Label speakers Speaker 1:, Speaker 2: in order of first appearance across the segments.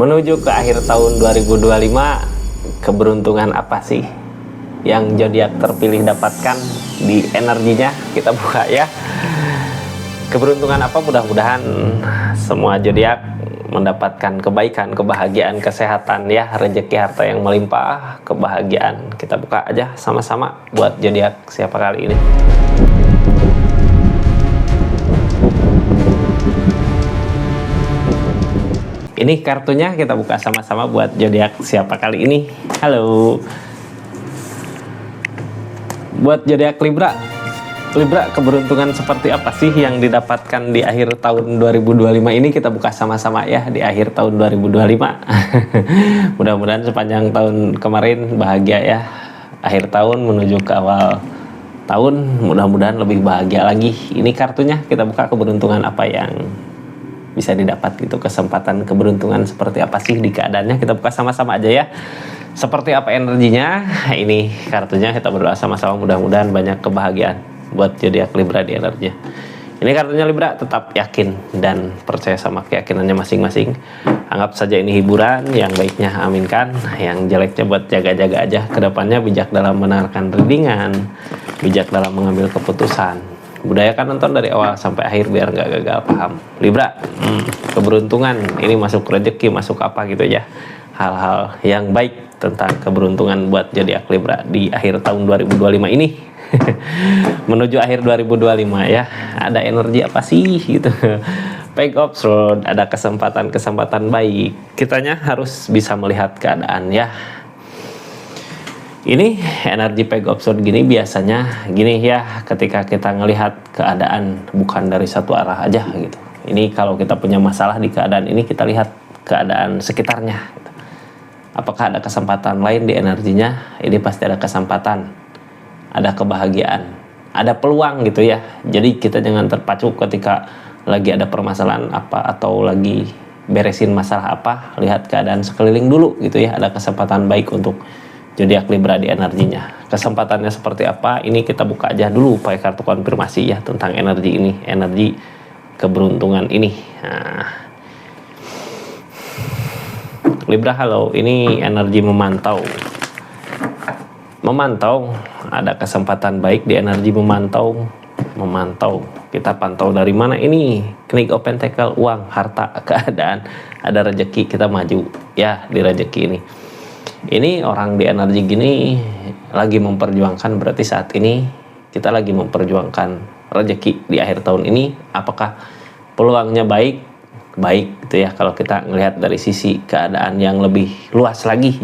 Speaker 1: Menuju ke akhir tahun 2025, keberuntungan apa sih yang zodiak terpilih dapatkan di energinya? Kita buka ya. Keberuntungan apa? Mudah-mudahan semua zodiak mendapatkan kebaikan, kebahagiaan, kesehatan ya, rezeki, harta yang melimpah, kebahagiaan. Kita buka aja sama-sama buat zodiak siapa kali ini. Ini kartunya kita buka sama-sama buat zodiak siapa kali ini. Halo. Buat zodiak Libra. Libra, keberuntungan seperti apa sih yang didapatkan di akhir tahun 2025 ini? Kita buka sama-sama ya di akhir tahun 2025. Mudah-mudahan sepanjang tahun kemarin bahagia ya. Akhir tahun menuju ke awal tahun, mudah-mudahan lebih bahagia lagi. Ini kartunya, kita buka keberuntungan apa yang bisa didapat gitu, kesempatan keberuntungan seperti apa sih di keadaannya. Kita buka sama-sama aja ya, seperti apa energinya. Ini kartunya, kita berdoa sama-sama mudah-mudahan banyak kebahagiaan buat zodiak Libra di energinya. Ini kartunya Libra, tetap yakin dan percaya sama keyakinannya masing-masing. Anggap saja ini hiburan, yang baiknya aminkan, yang jeleknya buat jaga-jaga aja. Kedepannya bijak dalam mendengarkan readingan, bijak dalam mengambil keputusan. Budayakan nonton dari awal sampai akhir biar nggak gagal paham. Libra, keberuntungan ini masuk rezeki, masuk apa gitu ya, hal-hal yang baik tentang keberuntungan buat zodiak Libra di akhir tahun 2025 ini. Menuju akhir 2025 ya, ada energi apa sih gitu. Page of Swords, ada kesempatan baik. Kitanya harus bisa melihat keadaan ya. Ini energi Page of Swords gini biasanya gini ya, ketika kita ngelihat keadaan bukan dari satu arah aja gitu. Ini kalau kita punya masalah di keadaan ini, kita lihat keadaan sekitarnya gitu. Apakah ada kesempatan lain di energinya? Ini pasti ada kesempatan, ada kebahagiaan, ada peluang gitu ya. Jadi kita jangan terpacu ketika lagi ada permasalahan apa atau lagi beresin masalah apa. Lihat keadaan sekeliling dulu gitu ya, ada kesempatan baik untuk zodiak Libra di energinya. Kesempatannya seperti apa? Ini kita buka aja dulu pakai kartu konfirmasi ya tentang energi ini, energi keberuntungan ini. Nah, Libra, halo. Ini energi memantau. Memantau, ada kesempatan baik di energi memantau. Memantau, kita pantau dari mana ini? King of Pentacle, uang, harta, keadaan, ada rezeki, kita maju ya di rezeki ini. Ini orang di energi gini lagi memperjuangkan, berarti saat ini kita lagi memperjuangkan rezeki di akhir tahun ini. Apakah peluangnya baik gitu ya, kalau kita ngelihat dari sisi keadaan yang lebih luas lagi.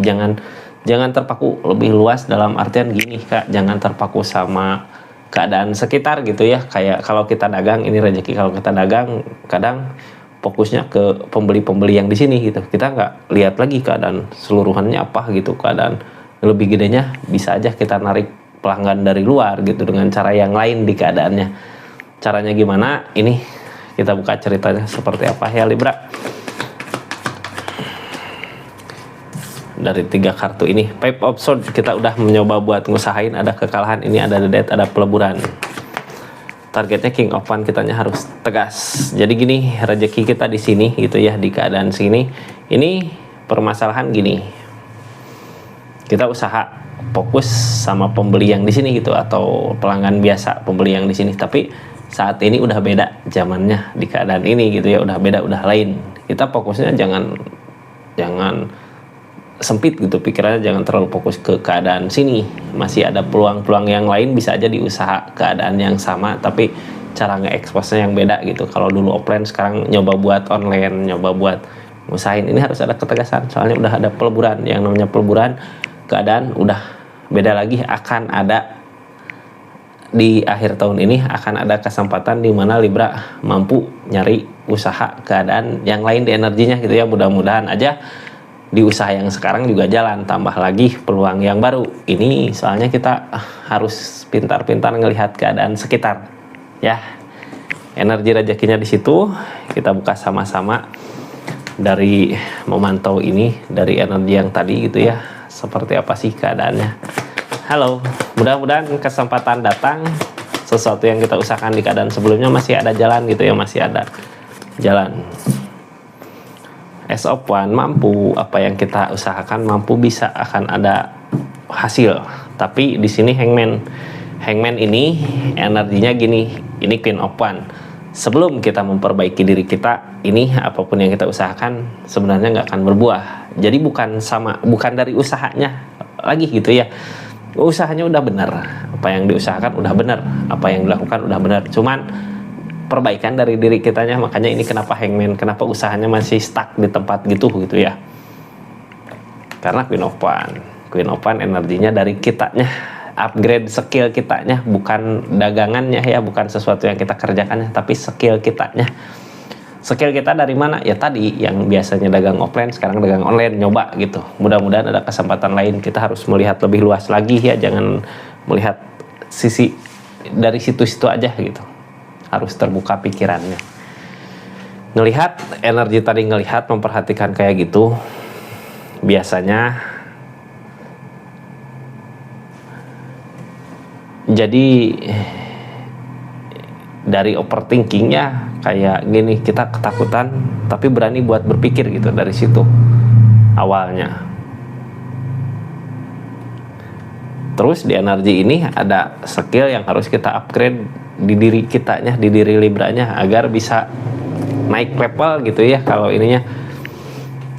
Speaker 1: Jangan terpaku, lebih luas dalam artian gini Kak, jangan terpaku sama keadaan sekitar gitu ya. Kayak kalau kita dagang, ini rezeki, kalau kita dagang kadang fokusnya ke pembeli-pembeli yang di sini gitu. Kita nggak lihat lagi keadaan seluruhannya apa gitu. Keadaan lebih gedenya bisa aja kita narik pelanggan dari luar gitu dengan cara yang lain di keadaannya. Caranya gimana? Ini kita buka ceritanya seperti apa ya Libra. Dari 3 kartu ini, Page of Swords, kita udah mencoba buat ngusahain, ada kekalahan, ini ada death, ada peleburan. Targetnya King of Wands, kitanya harus tegas. Jadi gini, rezeki kita di sini gitu ya, di keadaan sini. Ini permasalahan gini, kita usaha fokus sama pembeli yang di sini gitu, atau pelanggan biasa, pembeli yang di sini. Tapi saat ini udah beda zamannya di keadaan ini gitu ya, udah beda, udah lain. Kita fokusnya jangan sempit gitu pikirannya, jangan terlalu fokus ke keadaan sini. Masih ada peluang-peluang yang lain, bisa aja diusaha keadaan yang sama tapi cara nge-expose-nya yang beda gitu. Kalau dulu offline, sekarang nyoba buat online, nyoba buat ngusahain. Ini harus ada ketegasan, soalnya udah ada peleburan. Yang namanya peleburan, keadaan udah beda lagi. Akan ada di akhir tahun ini, akan ada kesempatan di mana Libra mampu nyari usaha keadaan yang lain di energinya gitu ya. Mudah-mudahan aja di usaha yang sekarang juga jalan, tambah lagi peluang yang baru. Ini soalnya kita harus pintar-pintar ngelihat keadaan sekitar ya. Energi rezekinya di situ. Kita buka sama-sama dari memantau ini, dari energi yang tadi gitu ya, seperti apa sih keadaannya. Halo, mudah-mudahan kesempatan datang. Sesuatu yang kita usahakan di keadaan sebelumnya masih ada jalan gitu ya, masih ada jalan. as of one mampu, apa yang kita usahakan mampu bisa akan ada hasil. Tapi di sini hangman ini energinya gini, ini Queen of One. Sebelum kita memperbaiki diri kita, ini apapun yang kita usahakan sebenarnya nggak akan berbuah. Jadi bukan dari usahanya lagi gitu ya. Usahanya udah benar, apa yang diusahakan udah benar, apa yang dilakukan udah benar. Cuman perbaikan dari diri kitanya, makanya ini kenapa hangman, kenapa usahanya masih stuck di tempat gitu ya. Karena Queen of One energinya dari kitanya, upgrade skill kitanya, bukan dagangannya ya, bukan sesuatu yang kita kerjakannya, tapi skill kitanya. Skill kita dari mana? Ya tadi yang biasanya dagang offline sekarang dagang online, nyoba gitu. Mudah-mudahan ada kesempatan lain. Kita harus melihat lebih luas lagi ya, jangan melihat sisi dari situ-situ aja gitu. Harus terbuka pikirannya. Ngelihat energi tadi, ngelihat memperhatikan kayak gitu, biasanya jadi dari overthinkingnya kayak gini, kita ketakutan tapi berani buat berpikir gitu dari situ awalnya. Terus di energi ini ada skill yang harus kita upgrade di diri kitanya, di diri Libranya agar bisa naik level gitu ya kalau ininya.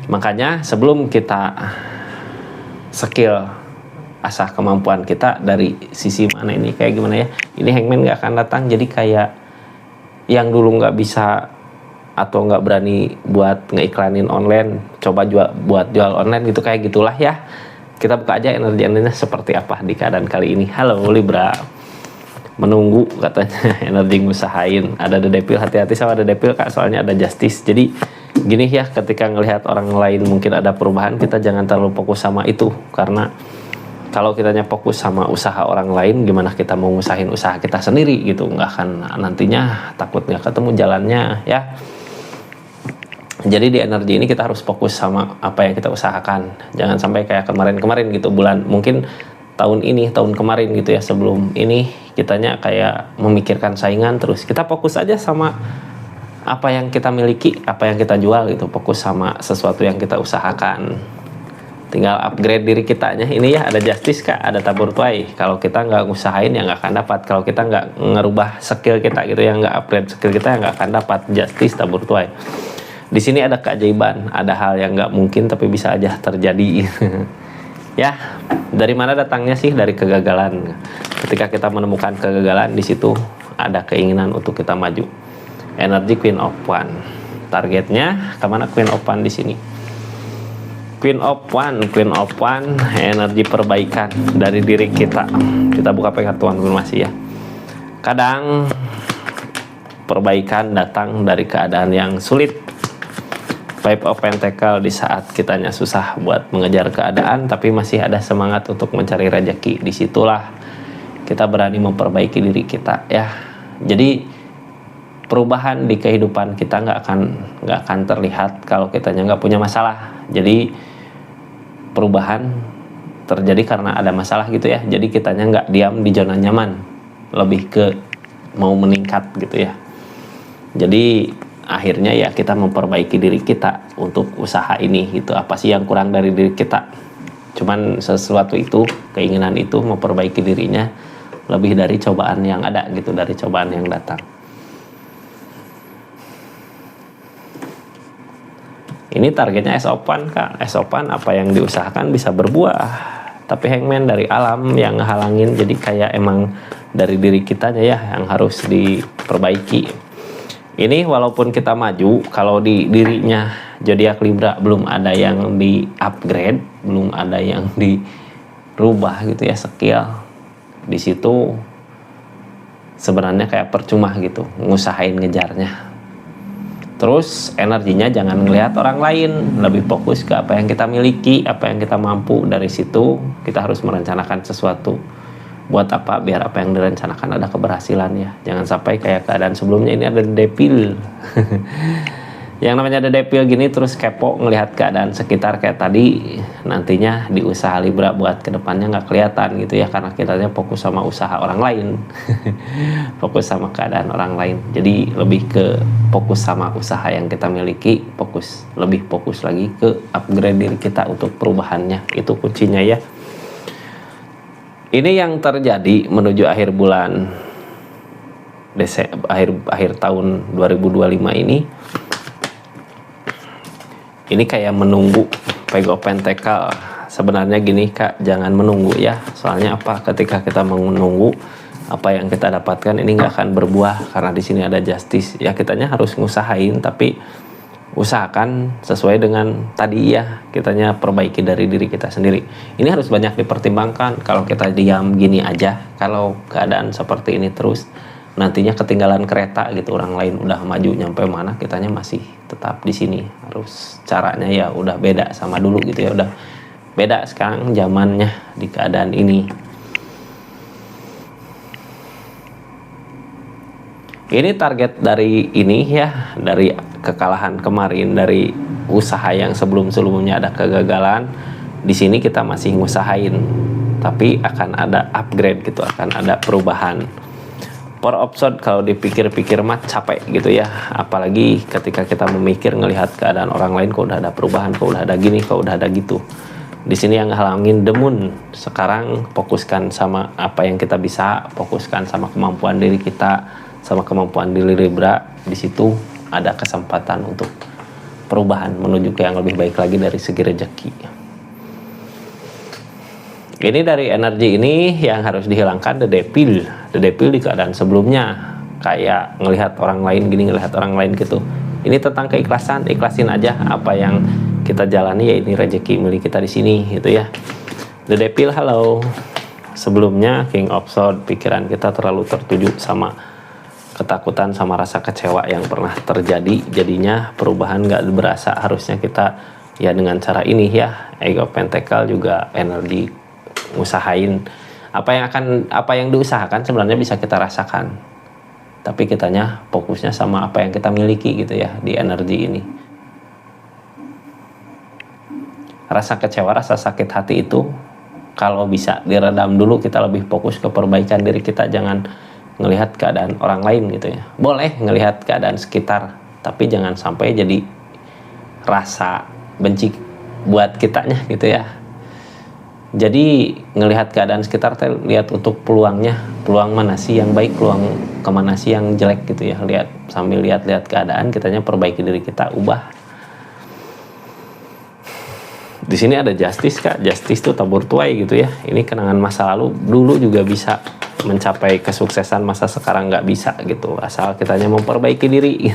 Speaker 1: Makanya sebelum kita skill asah kemampuan kita dari sisi mana ini kayak gimana ya, ini hangman nggak akan datang. Jadi kayak yang dulu nggak bisa atau nggak berani buat ngeiklanin online, coba buat jual online gitu, kayak gitulah ya. Kita buka aja energinya seperti apa di keadaan kali ini. Halo Libra, menunggu katanya energi ngusahain. Ada Devil, hati-hati sama ada Devil kak, soalnya ada Justice. Jadi gini ya, ketika ngelihat orang lain mungkin ada perubahan, kita jangan terlalu fokus sama itu. Karena kalau kitanya fokus sama usaha orang lain, gimana kita mau ngusahin usaha kita sendiri gitu, nggak akan, nantinya takut nggak ketemu jalannya ya. Jadi di energi ini kita harus fokus sama apa yang kita usahakan. Jangan sampai kayak kemarin-kemarin gitu, bulan mungkin tahun ini, tahun kemarin gitu ya, sebelum ini kitanya kayak memikirkan saingan terus. Kita fokus aja sama apa yang kita miliki, apa yang kita jual gitu. Fokus sama sesuatu yang kita usahakan. Tinggal upgrade diri kitanya. Ini ya ada Justice kak, ada tabur tuai. Kalau kita nggak ngusahain ya nggak akan dapat. Kalau kita nggak ngerubah skill kita gitu ya, nggak upgrade skill kita ya nggak akan dapat. Justice, tabur tuai. Di sini ada keajaiban, ada hal yang nggak mungkin tapi bisa aja terjadi. Ya, dari mana datangnya sih? Dari kegagalan. Ketika kita menemukan kegagalan, di situ ada keinginan untuk kita maju. Energi Queen of One. Targetnya kemana Queen of One di sini? Queen of One, energi perbaikan dari diri kita. Kita buka kartu konfirmasi ya. Kadang perbaikan datang dari keadaan yang sulit. Five of Pentacle, di saat kitanya susah buat mengejar keadaan tapi masih ada semangat untuk mencari rezeki. Disitulah kita berani memperbaiki diri kita ya. Jadi perubahan di kehidupan kita nggak akan terlihat kalau kitanya nggak punya masalah. Jadi perubahan terjadi karena ada masalah gitu ya. Jadi kitanya nggak diam di zona nyaman, lebih ke mau meningkat gitu ya. Jadi akhirnya ya kita memperbaiki diri kita untuk usaha ini gitu. Apa sih yang kurang dari diri kita? Cuman sesuatu itu, keinginan itu memperbaiki dirinya lebih dari cobaan yang ada gitu, dari cobaan yang datang. Ini targetnya as open kak. As open, apa yang diusahakan bisa berbuah. Tapi hangman dari alam yang ngehalangin. Jadi kayak emang dari diri kitanya ya yang harus diperbaiki. Ini walaupun kita maju, kalau di dirinya zodiak Libra belum ada yang di upgrade, belum ada yang dirubah gitu ya skill. Di situ sebenarnya kayak percuma gitu ngusahain ngejarnya. Terus energinya jangan ngelihat orang lain, lebih fokus ke apa yang kita miliki, apa yang kita mampu. Dari situ kita harus merencanakan sesuatu. Buat apa? Biar apa yang direncanakan ada keberhasilannya. Jangan sampai kayak keadaan sebelumnya, ini ada Devil. Yang namanya The Devil gini terus kepo ngelihat keadaan sekitar kayak tadi, nantinya di usaha Libra buat kedepannya nggak kelihatan gitu ya, karena kitanya fokus sama usaha orang lain. Fokus sama keadaan orang lain, jadi lebih ke fokus sama usaha yang kita miliki, lebih fokus lagi ke upgrade diri kita untuk perubahannya, itu kuncinya ya. Ini yang terjadi menuju akhir bulan akhir tahun 2025 ini kayak menunggu Page of Pentacle. Sebenarnya gini Kak, jangan menunggu ya. Soalnya apa? Ketika kita menunggu, apa yang kita dapatkan ini nggak akan berbuah, karena di sini ada Justice. Ya kitanya harus ngusahain, tapi usahakan sesuai dengan tadi ya, kitanya perbaiki dari diri kita sendiri. Ini harus banyak dipertimbangkan. Kalau kita diam gini aja, kalau keadaan seperti ini terus, nantinya ketinggalan kereta gitu, orang lain udah maju nyampe mana, kitanya masih tetap di sini. Harus caranya ya udah beda sama dulu gitu ya, udah beda sekarang zamannya di keadaan ini. Ini target dari ini ya, dari kekalahan kemarin, dari usaha yang sebelum-sebelumnya ada kegagalan. Di sini kita masih ngusahain, tapi akan ada upgrade gitu, akan ada perubahan. Per episode kalau dipikir-pikir mah capek gitu ya, apalagi ketika kita memikir ngelihat keadaan orang lain, kok udah ada perubahan, kok udah ada gini, kok udah ada gitu. Di sini yang halangin The Moon. Sekarang fokuskan sama apa yang kita bisa, fokuskan sama kemampuan diri kita, sama kemampuan diri Libra. Di situ ada kesempatan untuk perubahan menuju ke yang lebih baik lagi dari segi rezeki. Ini dari energi ini yang harus dihilangkan The Devil. The Devil di keadaan sebelumnya kayak ngelihat orang lain gini, ngelihat orang lain gitu. Ini tentang keikhlasan, ikhlasin aja apa yang kita jalani, ya ini rezeki milik kita di sini gitu ya. The Devil, halo. Sebelumnya King of Swords, pikiran kita terlalu tertuju sama ketakutan sama rasa kecewa yang pernah terjadi, jadinya perubahan gak berasa. Harusnya kita ya dengan cara ini ya. Age of Pentacle juga energi usahain apa yang diusahakan sebenarnya bisa kita rasakan, tapi kitanya fokusnya sama apa yang kita miliki gitu ya di energi ini. Rasa kecewa, rasa sakit hati itu kalau bisa diredam dulu, kita lebih fokus ke perbaikan diri kita, jangan ngelihat keadaan orang lain gitu ya. Boleh ngelihat keadaan sekitar, tapi jangan sampai jadi rasa benci buat kitanya gitu ya. Jadi ngelihat keadaan sekitar, lihat untuk peluangnya, peluang mana sih yang baik, peluang kemana sih yang jelek gitu ya. Lihat sambil lihat keadaan, kitanya perbaiki diri kita, ubah. Di sini ada Justice Kak, Justice tuh tabur tuai gitu ya. Ini kenangan masa lalu, dulu juga bisa mencapai kesuksesan, masa sekarang nggak bisa gitu, asal kitanya memperbaiki diri.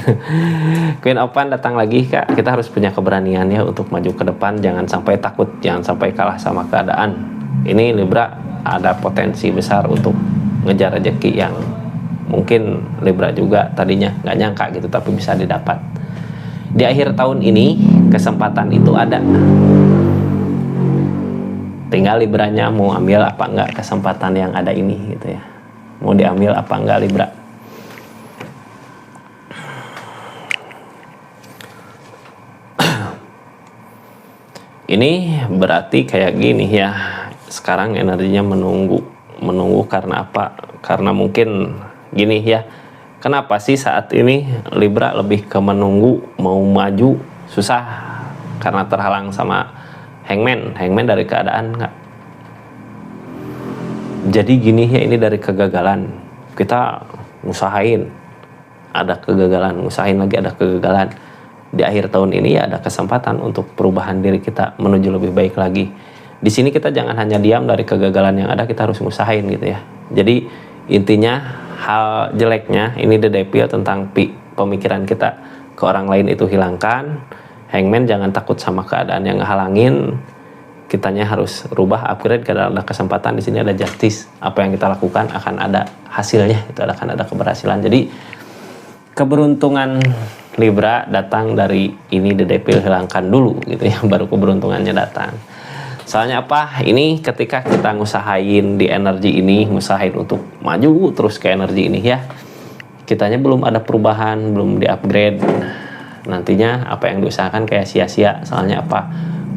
Speaker 1: Queen of Wands datang lagi Kak, kita harus punya keberanian ya untuk maju ke depan, jangan sampai takut, jangan sampai kalah sama keadaan. Ini Libra ada potensi besar untuk ngejar rezeki yang mungkin Libra juga tadinya nggak nyangka gitu, tapi bisa didapat. Di akhir tahun ini kesempatan itu ada, tinggal Libranya mau ambil apa enggak kesempatan yang ada ini gitu ya, mau diambil apa enggak Libra. Ini berarti kayak gini ya, sekarang energinya menunggu karena apa? Karena mungkin gini ya, kenapa sih saat ini Libra lebih ke menunggu, mau maju susah karena terhalang sama Hangman dari keadaan nggak. Jadi gini ya, ini dari kegagalan kita ngusahain, ada kegagalan, ngusahain lagi ada kegagalan. Di akhir tahun ini ya ada kesempatan untuk perubahan diri kita menuju lebih baik lagi. Di sini kita jangan hanya diam dari kegagalan yang ada, kita harus ngusahain gitu ya. Jadi intinya hal jeleknya ini The Devil tentang pemikiran kita ke orang lain itu hilangkan. Hangman jangan takut sama keadaan yang ngehalangin, kitanya harus rubah, upgrade karena ada kesempatan. Di sini ada Justice, apa yang kita lakukan akan ada hasilnya, itu akan ada keberhasilan. Jadi keberuntungan Libra datang dari ini The Devil, hilangkan dulu gitu ya, baru keberuntungannya datang. Soalnya apa? Ini ketika kita ngusahain di energi ini, ngusahain untuk maju terus ke energi ini ya, kitanya belum ada perubahan, belum di upgrade. nantinya apa yang diusahakan kayak sia-sia. Soalnya apa,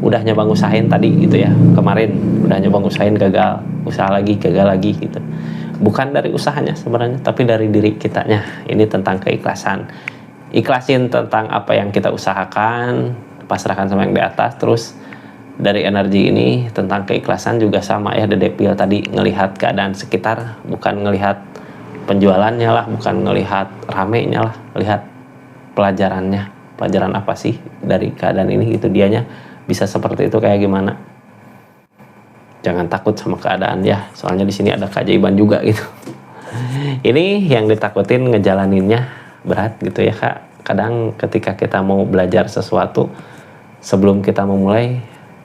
Speaker 1: udah nyoba ngusahain tadi gitu ya, kemarin udah nyoba ngusahain gagal, usaha lagi gagal lagi gitu. Bukan dari usahanya sebenarnya, tapi dari diri kitanya. Ini tentang keikhlasan. Ikhlasin tentang apa yang kita usahakan, pasrahkan sama yang di atas. Terus dari energi ini tentang keikhlasan juga sama ya, Dedepil tadi ngelihat keadaan sekitar, bukan ngelihat penjualannya lah, bukan ngelihat ramenya lah, lihat pelajarannya. Pelajaran apa sih dari keadaan ini gitu, dianya bisa seperti itu kayak gimana. Jangan takut sama keadaan ya, soalnya di sini ada keajaiban juga gitu. Ini yang ditakutin ngejalaninnya berat gitu ya Kak. Kadang ketika kita mau belajar sesuatu, sebelum kita memulai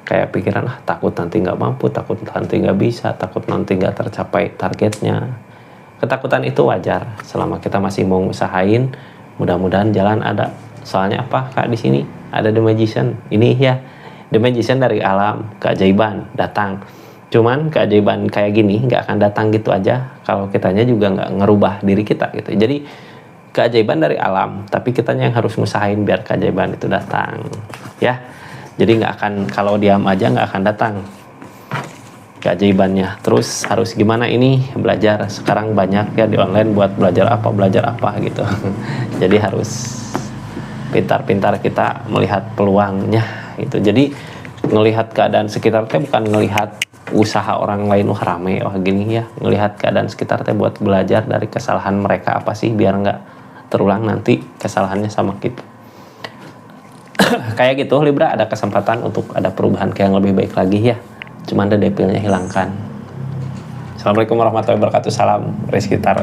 Speaker 1: kayak pikiran takut nanti nggak mampu, takut nanti nggak bisa, takut nanti nggak tercapai targetnya. Ketakutan itu wajar selama kita masih mau usahain, mudah-mudahan jalan ada. Soalnya apa Kak, di sini ada The Magician. Ini ya, The Magician dari alam, keajaiban datang. Cuman keajaiban kayak gini nggak akan datang gitu aja kalau kitanya juga nggak ngerubah diri kita gitu. Jadi keajaiban dari alam, tapi kitanya yang harus ngusahain biar keajaiban itu datang ya. Jadi nggak akan, kalau diam aja nggak akan datang keajaibannya. Terus harus gimana ini, belajar. Sekarang banyak ya di online buat belajar apa gitu. Jadi harus pintar-pintar kita melihat peluangnya gitu. Jadi ngelihat keadaan sekitar teh bukan ngelihat usaha orang lain rame gini ya, ngelihat keadaan sekitar teh buat belajar dari kesalahan mereka apa sih, biar nggak terulang nanti kesalahannya sama kita. Kayak gitu Libra, ada kesempatan untuk ada perubahan ke yang lebih baik lagi ya, cuman Dedepilnya hilangkan. Assalamualaikum warahmatullahi wabarakatuh. Salam Rizky Tarot.